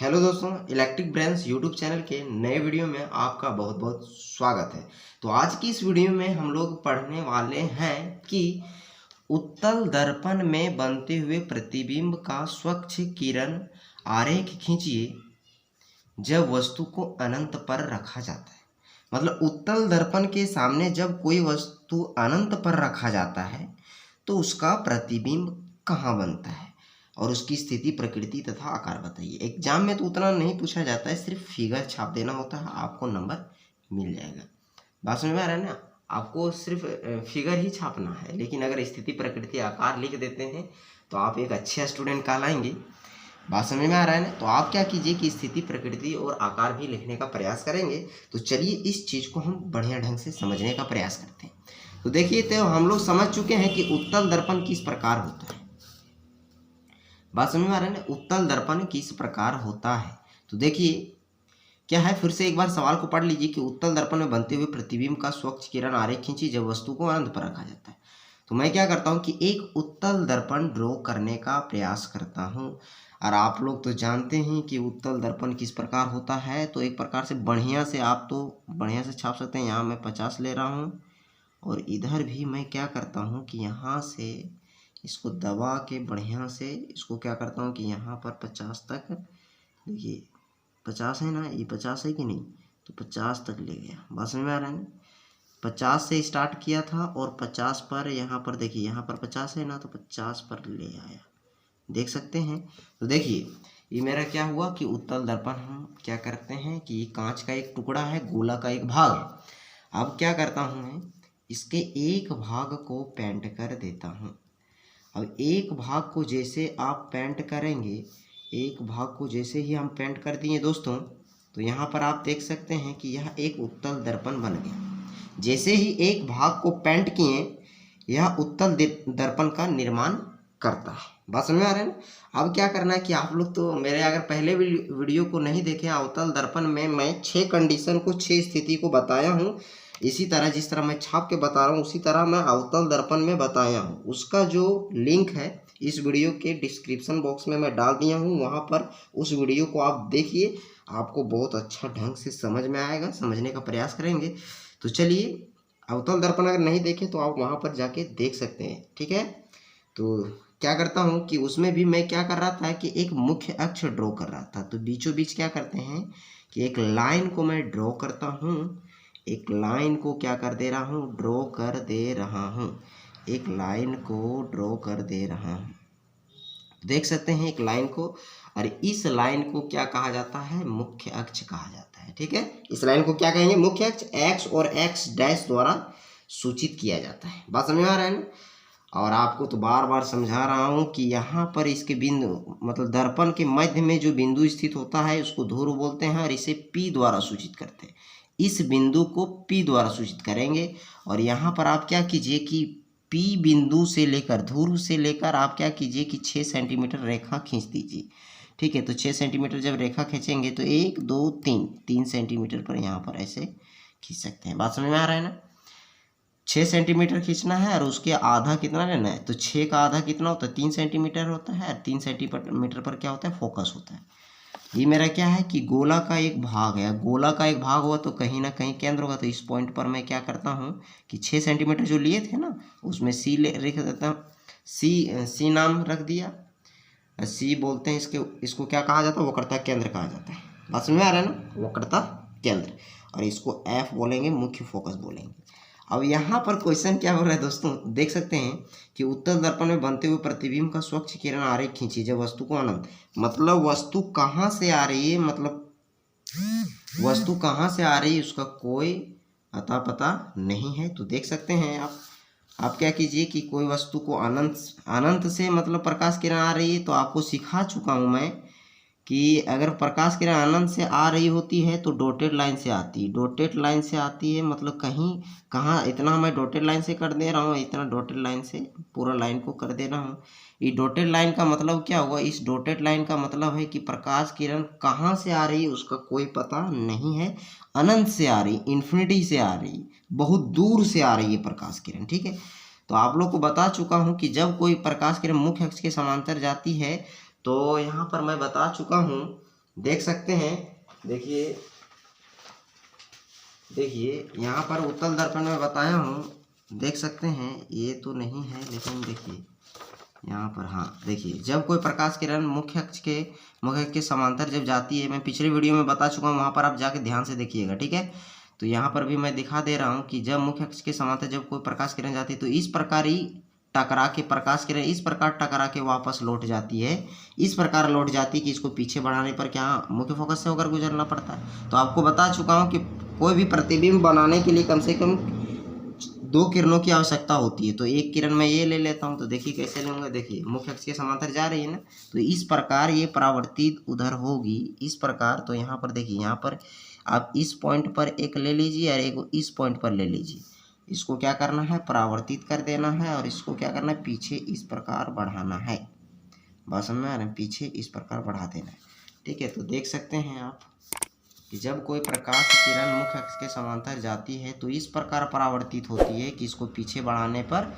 Hello दोस्तों, electric brains YouTube channel के नए वीडियो में आपका बहुत बहुत स्वागत है। तो आज की इस वीडियो में हम लोग पढ़ने वाले हैं कि उत्तल दर्पण में बनते हुए प्रतिबिंब का स्वच्छ किरण आरेख खींचिए जब वस्तु को अनंत पर रखा जाता है। मतलब उत्तल दर्पण के सामने जब कोई वस्तु अनंत पर रखा जाता है तो उसका प्रतिबिंब कहाँ बनता है और उसकी स्थिति, प्रकृति तथा आकार बताइए। एग्जाम में तो उतना नहीं पूछा जाता है, सिर्फ फिगर छाप देना होता है, आपको नंबर मिल जाएगा। बात समझ में आ रहा है ना? आपको सिर्फ फिगर ही छापना है, लेकिन अगर स्थिति, प्रकृति, आकार लिख देते हैं तो आप एक अच्छे स्टूडेंट कहलाएंगे। बात समझ में आ रहा है ना? तो आप क्या कीजिए कि स्थिति, प्रकृति और आकार भी लिखने का प्रयास करेंगे। तो चलिए इस चीज़ को हम बढ़िया ढंग से समझने का प्रयास करते हैं। तो देखिए, तो हम लोग समझ चुके हैं कि उत्तल दर्पण किस प्रकार होता है। बात समझ में आ रहा है ना? उत्तल दर्पण किस प्रकार होता है। तो देखिए क्या है, फिर से एक बार सवाल को पढ़ लीजिए कि उत्तल दर्पण में बनते हुए प्रतिबिंब का स्वच्छ किरण आरेख खींचिए जब वस्तु को अनंत पर रखा जाता है। तो मैं क्या करता हूँ कि एक उत्तल दर्पण ड्रॉ करने का प्रयास करता हूँ। और आप लोग तो जानते हैं कि उत्तल दर्पण किस प्रकार होता है। तो एक प्रकार से बढ़िया से आप तो बढ़िया से छाप सकते हैं। यहाँ मैं 50 ले रहा हूँ और इधर भी मैं क्या करता हूँ कि यहाँ से इसको दबा के बढ़िया से इसको क्या करता हूँ कि यहाँ पर 50 तक, देखिए 50 है ना, ये 50 है कि नहीं, तो 50 तक ले गया। बात समझ में आ रहा है ना? 50 से स्टार्ट किया था और 50 पर यहाँ पर देखिए, यहाँ पर 50 है ना, तो 50 पर ले आया। देख सकते हैं। तो देखिए ये मेरा क्या हुआ कि उत्तल दर्पण हम क्या करते हैं कि ये कांच का एक टुकड़ा है, गोला का एक भाग है। अब क्या करता हूँ मैं, इसके एक भाग को पेंट कर देता हूँ। अब एक भाग को जैसे आप पेंट करेंगे, एक भाग को जैसे ही हम पेंट कर दिए दोस्तों, तो यहाँ पर आप देख सकते हैं कि यह एक उत्तल दर्पण बन गया। जैसे ही एक भाग को पेंट किए, यह उत्तल दर्पण का निर्माण करता है। बात समझ में आ रहा है ना? अब क्या करना है कि आप लोग तो मेरे अगर पहले वीडियो को नहीं देखे, उत्तल दर्पण में मैं 6 कंडीशन को, 6 स्थिति को बताया हूँ। इसी तरह जिस तरह मैं छाप के बता रहा हूँ उसी तरह मैं अवतल दर्पण में बताया हूँ। उसका जो लिंक है इस वीडियो के डिस्क्रिप्शन बॉक्स में मैं डाल दिया हूँ, वहाँ पर उस वीडियो को आप देखिए, आपको बहुत अच्छा ढंग से समझ में आएगा, समझने का प्रयास करेंगे। तो चलिए, अवतल दर्पण अगर नहीं देखे तो आप वहाँ पर जाके देख सकते हैं, ठीक है। तो क्या करता हूँ कि उसमें भी मैं क्या कर रहा था कि एक मुख्य अक्ष ड्रॉ कर रहा था। तो बीचों बीच क्या करते हैं कि एक लाइन को मैं ड्रॉ करता हूँ, एक लाइन को क्या कर दे रहा हूँ, ड्रॉ कर दे रहा हूँ, एक लाइन को ड्रॉ कर दे रहा हूँ। देख सकते हैं एक लाइन को, और इस लाइन को क्या कहा जाता है, मुख्य अक्ष कहा जाता है, ठीक है। इस लाइन को क्या कहेंगे, मुख्य अक्ष। एक्स और एक्स डैश द्वारा सूचित किया जाता है। बात समझ में आ रहा है ना? और आपको तो बार बार समझा रहा हूँ कि यहाँ पर इसके बिंदु, मतलब दर्पण के मध्य में जो बिंदु स्थित होता है उसको ध्रुव बोलते हैं और इसे P द्वारा सूचित करते हैं। इस बिंदु को P द्वारा सूचित करेंगे। और यहाँ पर आप क्या कीजिए कि P बिंदु से लेकर, ध्रुव से लेकर आप क्या कीजिए कि 6 सेंटीमीटर रेखा खींच दीजिए, ठीक है। तो 6 सेंटीमीटर जब रेखा खींचेंगे तो 1 2 3 सेंटीमीटर पर यहाँ पर ऐसे खींच सकते हैं। बात समझ में आ रहा है ना? 6 सेंटीमीटर खींचना है और उसके आधा कितना लेना है, तो 6 का आधा कितना होता है, 3 सेंटीमीटर होता है। 3 सेंटीमीटर पर क्या होता है, फोकस होता है। ये मेरा क्या है कि गोला का एक भाग है। गोला का एक भाग हुआ तो कहीं ना कहीं केंद्र होगा। तो इस पॉइंट पर मैं क्या करता हूँ कि 6 सेंटीमीटर जो लिए थे ना, उसमें सी लिख देता हूँ। सी नाम रख दिया। सी बोलते हैं इसको क्या कहा जाता है, वक्रता केंद्र कहा जाता है। बात समझ में आ रहा है ना, वक्रता केंद्र। और इसको एफ बोलेंगे, मुख्य फोकस बोलेंगे। अब यहाँ पर क्वेश्चन क्या हो रहा है दोस्तों, देख सकते हैं कि उत्तल दर्पण में बनते हुए प्रतिबिंब का स्वच्छ किरण आरेख खींचिए जब वस्तु को अनंत, मतलब वस्तु कहाँ से आ रही है, मतलब वस्तु कहाँ से आ रही है उसका कोई अता पता नहीं है। तो देख सकते हैं आप क्या कीजिए कि कोई वस्तु को अनंत से मतलब प्रकाश किरण आ रही है। तो आपको सिखा चुका हूँ मैं कि अगर प्रकाश किरण अनंत से आ रही होती है तो डॉटेड लाइन से आती है। डॉटेड लाइन से आती है मतलब कहीं कहाँ, इतना मैं डॉटेड लाइन से कर दे रहा हूँ, इतना डॉटेड लाइन से पूरा लाइन को कर दे रहा हूँ। ये डॉटेड लाइन का मतलब क्या हुआ, इस डॉटेड लाइन का मतलब है कि प्रकाश किरण कहाँ से आ रही है उसका कोई पता नहीं है। अनंत से आ रही, इन्फिनिटी से आ रही, बहुत दूर से आ रही है प्रकाश किरण, ठीक है। तो आप लोग को बता चुका हूँ कि जब कोई प्रकाश किरण मुख्य अक्ष के समांतर जाती है, तो यहाँ पर मैं बता चुका हूँ देख सकते हैं। देखिए देखिए यहाँ पर उत्तल दर्पण में बताया हूँ, देख सकते हैं। ये तो नहीं है, लेकिन देखिए यहाँ पर, हाँ देखिए, जब कोई प्रकाश किरण मुख्य अक्ष के समांतर जब जाती है, मैं पिछले वीडियो में बता चुका हूँ, वहाँ पर आप जाके ध्यान से देखिएगा, ठीक है। तो यहाँ पर भी मैं दिखा दे रहा हूँ कि जब मुख्य अक्ष के समांतर जब कोई प्रकाश किरण जाती है तो इस प्रकार ही टकरा के प्रकाश किरण इस प्रकार टकरा के वापस लौट जाती है, इस प्रकार लौट जाती है कि इसको पीछे बढ़ाने पर क्या मुख्य फोकस से होकर गुजरना पड़ता है। तो आपको बता चुका हूँ कि कोई भी प्रतिबिंब बनाने के लिए कम से कम 2 किरणों की आवश्यकता होती है। तो एक किरण मैं ये ले लेता हूँ, तो देखिए कैसे लूँगा। देखिए मुख्य अक्ष के समांतर जा रही है ना, तो इस प्रकार ये परावर्तित उधर होगी, इस प्रकार। तो यहाँ पर देखिए, यहाँ पर आप इस पॉइंट पर एक ले लीजिए और एक इस पॉइंट पर ले लीजिए। इसको क्या करना है, परावर्तित कर देना है, और इसको क्या करना है, पीछे इस प्रकार बढ़ाना है। बात समझ में आ रहा है, पीछे इस प्रकार बढ़ा देना है, ठीक है। तो देख सकते हैं आप कि जब कोई प्रकाश किरण मुख्य अक्ष के समांतर जाती है तो इस प्रकार परावर्तित होती है कि इसको पीछे बढ़ाने पर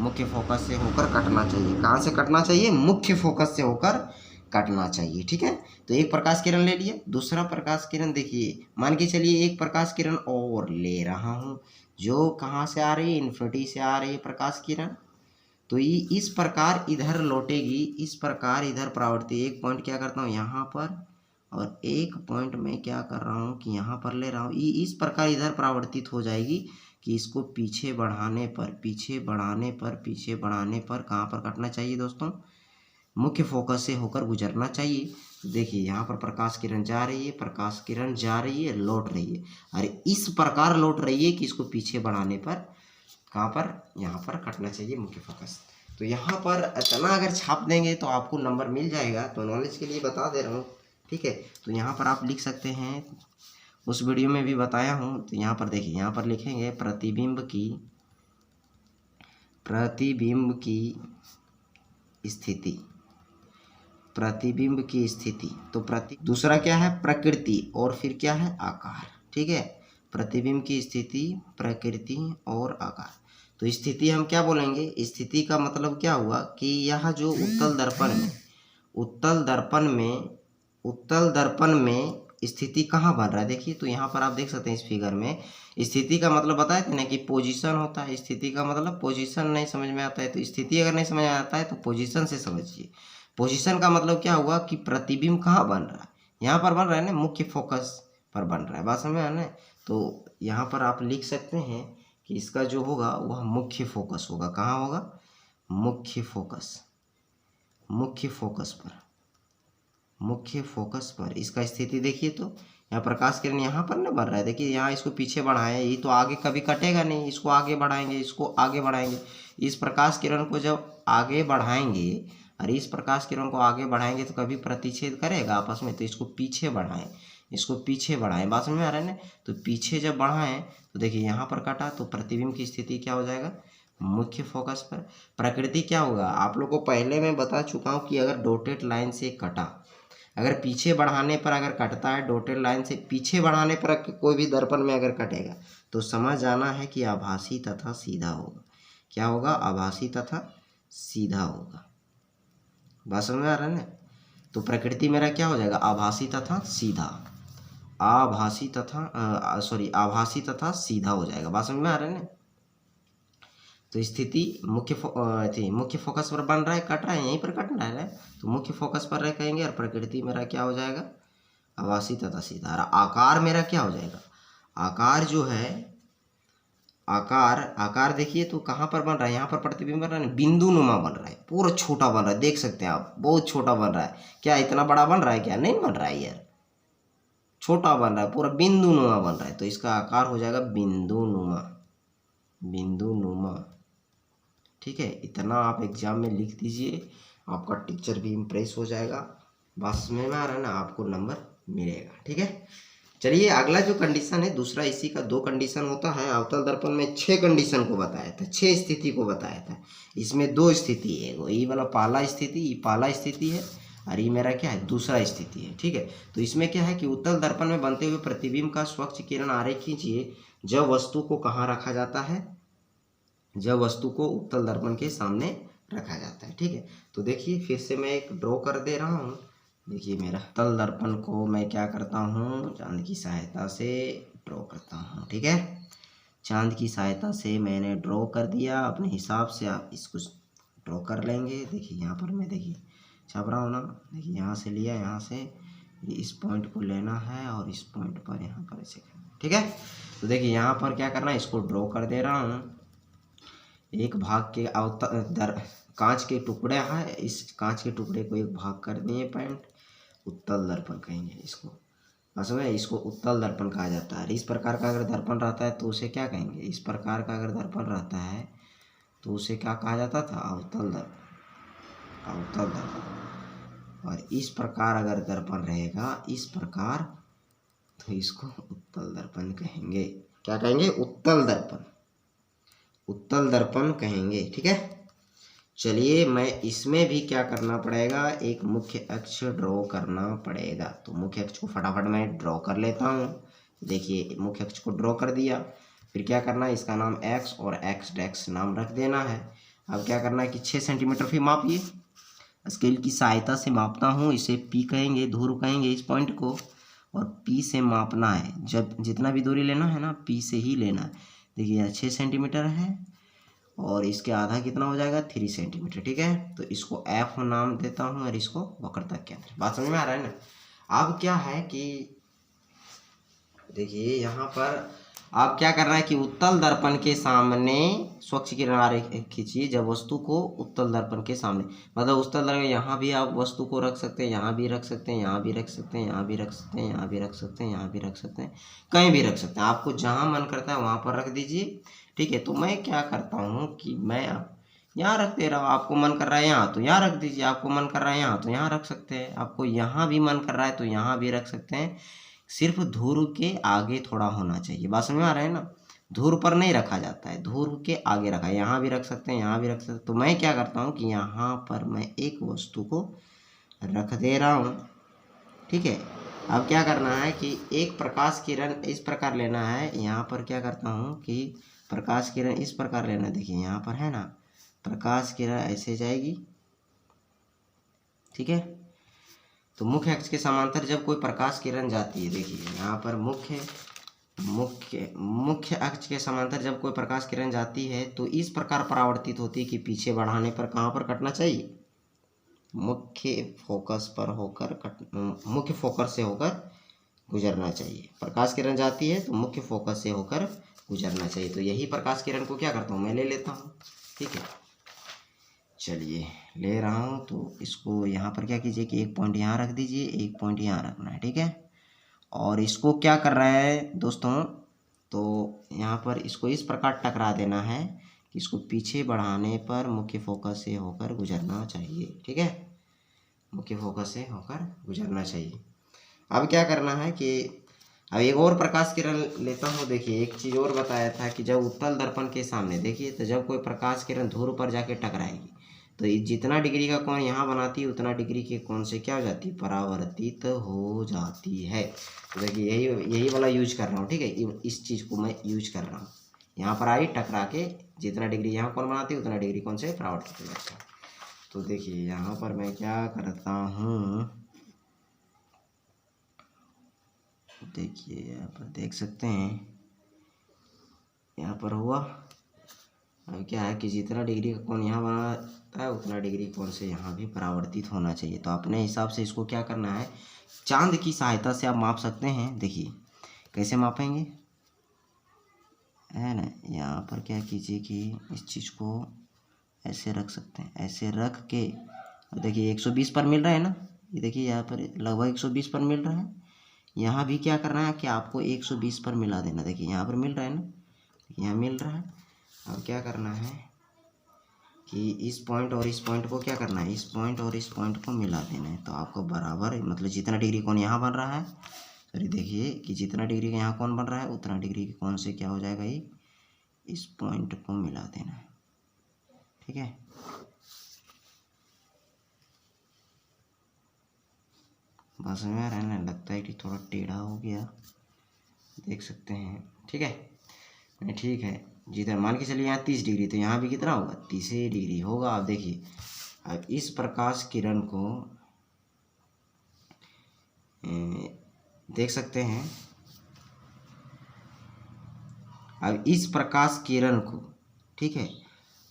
मुख्य फोकस से होकर कटना चाहिए। कहाँ से कटना चाहिए, मुख्य फोकस से होकर कटना चाहिए, ठीक है। तो एक प्रकाश किरण ले लिया, दूसरा प्रकाश किरण देखिए, मान के चलिए एक प्रकाश किरण और ले रहा हूँ, जो कहाँ से आ रही है, इन्फिनिटी से आ रही है प्रकाश किरण। तो ये इस प्रकार इधर लौटेगी, इस प्रकार इधर परावर्तित। एक पॉइंट क्या करता हूँ यहाँ पर, और एक पॉइंट में क्या कर रहा हूँ कि यहाँ पर ले रहा हूँ, ये इस प्रकार इधर परावर्तित हो जाएगी कि इसको पीछे बढ़ाने पर कहाँ पर कटना चाहिए दोस्तों, मुख्य फोकस से होकर गुजरना चाहिए। तो देखिए यहाँ पर प्रकाश किरण जा रही है, प्रकाश किरण जा रही है, लौट रही है, और इस प्रकार लौट रही है कि इसको पीछे बढ़ाने पर कहाँ पर, यहाँ पर कटना चाहिए मुख्य फोकस। तो यहाँ पर इतना अगर छाप देंगे तो आपको नंबर मिल जाएगा। तो नॉलेज के लिए बता दे रहा हूँ, ठीक है। तो यहाँ पर आप लिख सकते हैं, उस वीडियो में भी बताया हूँ। तो यहाँ पर देखिए, यहाँ पर लिखेंगे प्रतिबिंब की स्थिति, प्रतिबिंब की स्थिति। तो दूसरा क्या है, प्रकृति, और फिर क्या है, आकार, ठीक है। प्रतिबिंब की स्थिति, प्रकृति और आकार। तो स्थिति हम क्या बोलेंगे, स्थिति का मतलब क्या हुआ कि यह जो उत्तल दर्पण में स्थिति कहाँ बन रहा है। देखिए, तो यहाँ पर आप देख सकते हैं इस फिगर में, स्थिति का मतलब बताए थे ना कि पोजीशन होता है। स्थिति का मतलब पोजीशन नहीं समझ में आता है, तो स्थिति अगर नहीं समझ में आता है तो पोजीशन से समझिए। पोजीशन का मतलब क्या हुआ कि प्रतिबिंब कहाँ बन रहा है, यहाँ पर बन रहा है ना, मुख्य फोकस पर बन रहा है। बात समझ में आ रहा है। तो यहाँ पर आप लिख सकते हैं कि इसका जो होगा वह मुख्य फोकस होगा। कहाँ होगा, मुख्य फोकस पर इसका स्थिति देखिए। तो यहाँ प्रकाश किरण यहाँ पर ना बन रहा है, देखिए यहाँ इसको पीछे बढ़ाएं, ये तो आगे कभी कटेगा नहीं, इसको आगे बढ़ाएंगे, इसको आगे बढ़ाएंगे। इस प्रकाश किरण को जब आगे बढ़ाएंगे और इस प्रकाश किरण को आगे बढ़ाएंगे तो कभी प्रतिच्छेद करेगा आपस में, तो इसको पीछे बढ़ाएं, बात समझ में आ रहा है ना। तो पीछे जब बढ़ाएं तो देखिए यहाँ पर कटा, तो प्रतिबिंब की स्थिति क्या हो जाएगा, मुख्य फोकस पर। प्रकृति क्या होगा, आप लोग को पहले मैं बता चुका हूँ कि अगर डॉटेड लाइन से कटा, अगर पीछे बढ़ाने पर अगर कटता है, डॉटेड लाइन से पीछे बढ़ाने पर कोई भी दर्पण में अगर कटेगा तो समझ जाना है कि आभासी तथा सीधा होगा। क्या होगा, आभासी तथा सीधा होगा। बात समझ में आ रहा है ना। तो प्रकृति मेरा क्या हो जाएगा, आभासी तथा सीधा हो जाएगा। बात समझ में आ रहा है ना। तो स्थिति मुख्य फोकस पर बन रहा है, कट रहा है, यहीं पर कटना है, तो मुख्य फोकस पर रह कहेंगे। और प्रकृति मेरा क्या हो जाएगा, आभासी तथा सीधा। आकार मेरा क्या हो जाएगा, आकार जो है, आकार देखिए तो कहाँ पर बन रहा है, यहाँ पर प्रतिबिंब बन रहा है, बिंदु नुमा बन रहा है, पूरा छोटा बन रहा है, देख सकते हैं आप, बहुत छोटा बन रहा है। क्या इतना बड़ा बन रहा है, क्या नहीं बन रहा है यार, छोटा बन रहा है, पूरा बिंदु नुमा बन रहा है। तो इसका आकार हो जाएगा बिंदु नुमा, ठीक है। इतना आप एग्जाम में लिख दीजिए, आपका टीचर भी इम्प्रेस हो जाएगा। बस में आ रहा है ना, आपको नंबर मिलेगा, ठीक है। चलिए अगला जो कंडीशन है दूसरा, इसी का 2 कंडीशन होता है। अवतल दर्पण में 6 कंडीशन को बताया था, 6 स्थिति को बताया था। इसमें 2 स्थिति है, ये वाला पहला स्थिति है, और ये मेरा क्या है, दूसरा स्थिति है, ठीक है। तो इसमें क्या है कि उत्तल दर्पण में बनते हुए प्रतिबिंब का स्वच्छ किरण आरेख खींचिए जब वस्तु को कहाँ रखा जाता है, जब वस्तु को उत्तल दर्पण के सामने रखा जाता है, ठीक है। तो देखिए फिर से मैं एक ड्रॉ कर दे रहा हूँ, देखिए मेरा उत्तल दर्पण को मैं क्या करता हूँ, चांद की सहायता से ड्रॉ करता हूँ। ठीक है, चांद की सहायता से मैंने ड्रॉ कर दिया। अपने हिसाब से आप इसको ड्रॉ कर लेंगे। देखिए यहाँ पर मैं देखिए छाप रहा हूँ ना, देखिए यहाँ से लिया, यहाँ से इस पॉइंट को लेना है और इस पॉइंट पर यहाँ पर ऐसे करना। ठीक है, तो देखिए यहाँ पर क्या करना है, इसको ड्रॉ कर दे रहा हूँ। एक भाग के कांच के टुकड़े हैं, इस कांच के टुकड़े को एक भाग कर दिए पॉइंट, उत्तल दर्पण कहेंगे इसको। असल में इसको उत्तल दर्पण कहा जाता है। इस प्रकार का अगर दर्पण रहता है तो उसे क्या कहेंगे, इस प्रकार का अगर दर्पण रहता है तो उसे क्या कहा जाता था, अवतल दर्पण, अवतल दर्पण। और इस प्रकार अगर दर्पण रहेगा इस प्रकार, तो इसको उत्तल दर्पण कहेंगे। क्या कहेंगे, उत्तल दर्पण, उत्तल दर्पण कहेंगे। ठीक है, चलिए मैं इसमें भी क्या करना पड़ेगा, एक मुख्य अक्ष ड्रॉ करना पड़ेगा। तो मुख्य अक्ष को फटाफट मैं ड्रॉ कर लेता हूँ। देखिए मुख्य अक्ष को ड्रॉ कर दिया, फिर क्या करना है, इसका नाम x और x डैक्स नाम रख देना है। अब क्या करना है कि 6 सेंटीमीटर फिर मापिए, स्केल की सहायता से मापता हूँ। इसे P कहेंगे, ध्रुव कहेंगे इस पॉइंट को, और P से मापना है। जब जितना भी दूरी लेना है ना, P से ही लेना है। देखिए यहाँ 6 सेंटीमीटर है और इसके आधा कितना हो जाएगा, 3 सेंटीमीटर। ठीक है, तो इसको F नाम देता हूँ और इसको वक्रता केंद्र। बात समझ में आ रहा है ना। अब क्या है कि देखिए यहाँ पर आप क्या करना है कि उत्तल दर्पण के सामने स्वच्छ किनारे खींचिए। जब वस्तु को उत्तल दर्पण के सामने, मतलब उत्तल दर्पण, यहाँ भी आप वस्तु को रख सकते हैं, यहाँ भी रख सकते हैं, यहाँ भी रख सकते हैं, यहाँ भी रख सकते हैं, यहाँ भी रख सकते हैं, यहाँ भी रख सकते हैं, कहीं भी रख सकते हैं। आपको जहाँ मन करता है वहाँ पर रख दीजिए। ठीक है, तो मैं क्या करता हूँ कि मैं यहाँ रख दे रहा हूँ। आपको मन कर रहा है यहाँ तो यहाँ रख दीजिए, आपको मन कर रहा है यहाँ तो यहाँ रख सकते हैं, आपको यहाँ भी मन कर रहा है तो यहाँ भी रख सकते हैं। सिर्फ ध्रुव के आगे थोड़ा होना चाहिए। बात समझ में आ रहा है ना, ध्रुव पर नहीं रखा जाता है, ध्रुव के आगे रखा है। यहाँ भी रख सकते हैं, यहाँ भी रख सकते हैं। तो मैं क्या करता हूँ कि यहाँ पर मैं एक वस्तु को रख दे रहा हूँ। ठीक है, अब क्या करना है कि एक प्रकाश किरण इस प्रकार लेना है। यहाँ पर क्या करता हूँ कि प्रकाश किरण इस प्रकार लेना। देखिए यहाँ पर है ना, प्रकाश किरण ऐसे जाएगी। ठीक है, तो मुख्य अक्ष के समांतर जब कोई प्रकाश किरण जाती है, देखिए यहाँ पर मुख्य अक्ष के समांतर जब कोई प्रकाश किरण जाती है तो इस प्रकार परावर्तित होती है कि पीछे बढ़ाने पर कहाँ पर कटना चाहिए, मुख्य फोकस पर होकर मुख्य फोकस से होकर गुजरना चाहिए। प्रकाश किरण जाती है तो मुख्य फोकस से होकर गुजरना चाहिए। तो यही प्रकाश किरण को क्या करता हूँ, मैं ले लेता हूँ। ठीक है, चलिए ले रहा हूँ। तो इसको यहाँ पर क्या कीजिए कि एक पॉइंट यहाँ रख दीजिए, एक पॉइंट यहाँ रखना है। ठीक है, और इसको क्या कर रहा है दोस्तों, तो यहाँ पर इसको इस प्रकार टकरा देना है कि इसको पीछे बढ़ाने पर मुख्य फोकस से होकर गुजरना चाहिए। ठीक है, मुख्य फोकस से होकर गुजरना चाहिए। अब क्या करना है कि अब एक और प्रकाश किरण लेता हूँ। देखिए एक चीज़ और बताया था कि जब उत्तल दर्पण के सामने देखिए, तो जब कोई प्रकाश किरण ध्रुव पर जाके टकराएगी तो जितना डिग्री का कोण यहाँ बनाती है उतना डिग्री के कोण से क्या हो जाती है, परावर्तित हो जाती है। तो देखिए यही वाला यूज कर रहा हूँ। ठीक है, इस चीज़ को मैं यूज कर रहा हूँ। यहाँ पर आई टकरा के जितना डिग्री यहाँ कोण बनाती है उतना डिग्री कोण से परावर्तित हो जाता है। तो देखिए यहाँ पर मैं क्या करता हूँ, देखिए यहाँ पर देख सकते हैं, यहाँ पर हुआ। अब क्या है कि जितना डिग्री का कोण यहाँ बनाता है उतना डिग्री कोण से यहाँ भी परावर्तित होना चाहिए। तो अपने हिसाब से इसको क्या करना है, चांद की सहायता से आप माप सकते हैं। देखिए कैसे मापेंगे, है ना, यहाँ पर क्या कीजिए कि इस चीज़ को ऐसे रख सकते हैं, ऐसे रख के देखिए 120 पर मिल रहा है ना, ये देखिए यहाँ पर लगभग 120 पर मिल रहा है। यहाँ भी क्या करना है कि आपको 120 पर मिला देना। देखिए यहाँ पर मिल रहा है ना, यहाँ मिल रहा है। अब क्या करना है कि इस पॉइंट और इस पॉइंट को क्या करना है, इस पॉइंट और इस पॉइंट को मिला देना है। तो आपको बराबर, मतलब जितना डिग्री कोण यहाँ बन रहा है, सॉरी देखिए कि जितना डिग्री का यहाँ कोण बन रहा है उतना डिग्री के कोण से क्या हो जाएगा, ये इस पॉइंट को मिला देना है। ठीक है, बस में आ रहा है ना, लगता है कि थोड़ा टेढ़ा हो गया, देख सकते हैं। ठीक है, ठीक है, जिधर मान के चलिए यहाँ 30 डिग्री, तो यहाँ भी कितना होगा, 30 डिग्री होगा। आप देखिए अब इस प्रकाश किरण को देख सकते हैं। अब इस प्रकाश किरण को, ठीक है,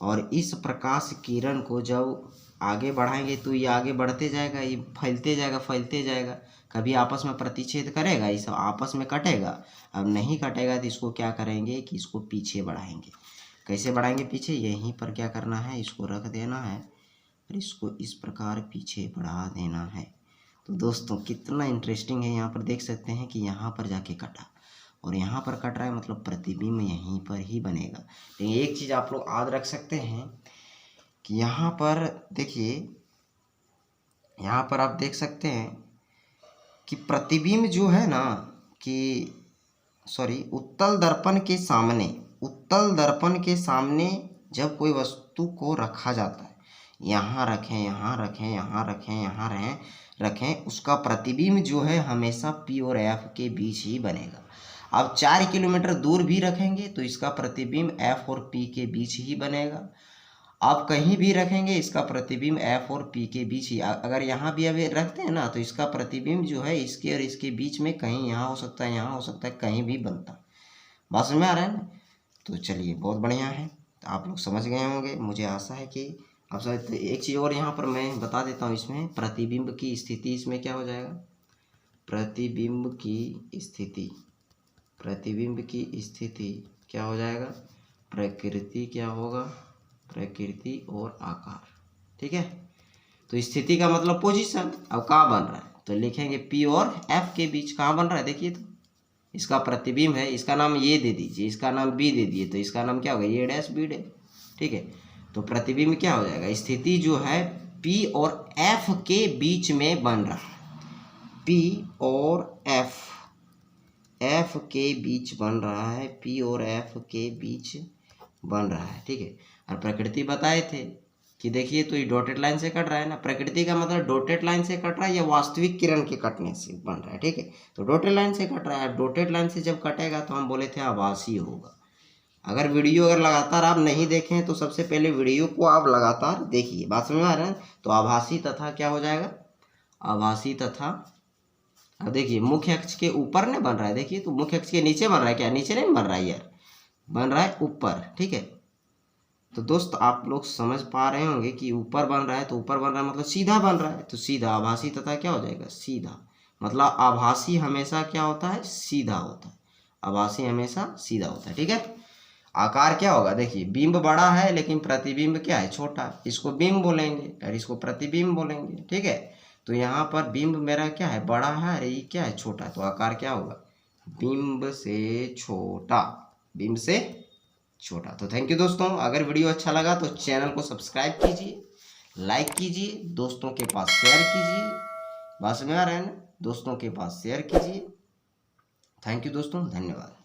और इस प्रकाश किरण को जब आगे बढ़ाएंगे तो ये आगे बढ़ते जाएगा, ये फैलते जाएगा फैलते जाएगा, कभी आपस में प्रतिच्छेद करेगा, ये सब आपस में कटेगा। अब नहीं कटेगा तो इसको क्या करेंगे कि इसको पीछे बढ़ाएंगे। कैसे बढ़ाएंगे पीछे? यहीं पर क्या करना है, इसको रख देना है और इसको इस प्रकार पीछे बढ़ा देना है। तो दोस्तों कितना इंटरेस्टिंग है, यहाँ पर देख सकते हैं कि यहाँ पर जाके कटा और यहाँ पर कट रहा है, मतलब प्रतिबिंब यहीं पर ही बनेगा। लेकिन एक चीज़ आप लोग याद रख सकते हैं कि यहाँ पर देखिए, यहाँ पर आप देख सकते हैं कि प्रतिबिंब जो है ना कि उत्तल दर्पण के सामने, उत्तल दर्पण के सामने जब कोई वस्तु को रखा जाता है, यहाँ रखें यहाँ रखें यहाँ रखें यहाँ रखें, उसका प्रतिबिंब जो है हमेशा P और F के बीच ही बनेगा। अब 4 किलोमीटर दूर भी रखेंगे तो इसका प्रतिबिंब F और P के बीच ही बनेगा। आप कहीं भी रखेंगे इसका प्रतिबिंब F और P के बीच ही, अगर यहाँ भी अभी रखते हैं ना तो इसका प्रतिबिंब जो है इसके और इसके बीच में कहीं यहाँ हो सकता है, यहाँ हो सकता है, कहीं भी बनता। बात समझ में आ रहा है ना? तो चलिए बहुत बढ़िया है, तो आप लोग समझ गए होंगे, मुझे आशा है कि आप समझ। तो एक चीज़ और यहाँ पर मैं बता देता हूँ, इसमें प्रतिबिंब की स्थिति इसमें क्या हो जाएगा, प्रतिबिंब की स्थिति, प्रतिबिंब की स्थिति क्या हो जाएगा, प्रकृति क्या होगा, प्रकृति और आकार, ठीक है। तो स्थिति का मतलब पोजीशन। अब कहाँ बन रहा है तो लिखेंगे P और F के बीच कहाँ बन रहा है, देखिए तो इसका प्रतिबिंब है, इसका नाम ये दे दीजिए, इसका नाम B दे दिए, तो इसका नाम क्या होगा, ये डैश B डैश, ठीक है। तो प्रतिबिंब क्या हो जाएगा, स्थिति जो है P और F के बीच में बन रहा है, P और F के बीच बन रहा है, P और F के बीच बन रहा है, ठीक है। और प्रकृति बताए थे कि देखिए तो ये डॉटेड लाइन से कट रहा है ना, प्रकृति का मतलब डॉटेड लाइन से कट रहा है या वास्तविक किरण के कटने से बन रहा है, ठीक है। तो डॉटेड लाइन से कट रहा है, डॉटेड लाइन से जब कटेगा तो हम बोले थे आभासी होगा। अगर वीडियो अगर लगातार आप नहीं देखें तो सबसे पहले वीडियो को आप लगातार देखिए, बात समझ में आ रहा है। तो आभासी तथा क्या हो जाएगा, आभासी तथा, अब देखिए मुख्य अक्ष के ऊपर नहीं बन रहा है, देखिए तो मुख्य अक्ष के नीचे बन रहा है, क्या नीचे नहीं बन रहा है यार, बन रहा है ऊपर, ठीक है। तो दोस्त आप लोग समझ पा रहे होंगे कि ऊपर बन रहा है, तो ऊपर बन रहा है मतलब सीधा बन रहा है, तो सीधा आभासी तथा क्या हो जाएगा, सीधा। मतलब आभासी हमेशा क्या होता है, सीधा होता है, आभासी हमेशा सीधा होता है, ठीक है। आकार क्या होगा, देखिए बिंब बड़ा है लेकिन प्रतिबिंब क्या है, छोटा, इसको बिंब बोलेंगे और इसको प्रतिबिंब बोलेंगे, ठीक है। तो यहाँ पर बिंब मेरा क्या है, बड़ा है, और ये क्या है, छोटा है, तो आकार क्या होगा, बिंब से छोटा, बिंब से छोटा। तो थैंक यू दोस्तों, अगर वीडियो अच्छा लगा तो चैनल को सब्सक्राइब कीजिए, लाइक कीजिए, दोस्तों के पास शेयर कीजिए, बस में आ रहे हैं ना, दोस्तों के पास शेयर कीजिए। थैंक यू दोस्तों, धन्यवाद।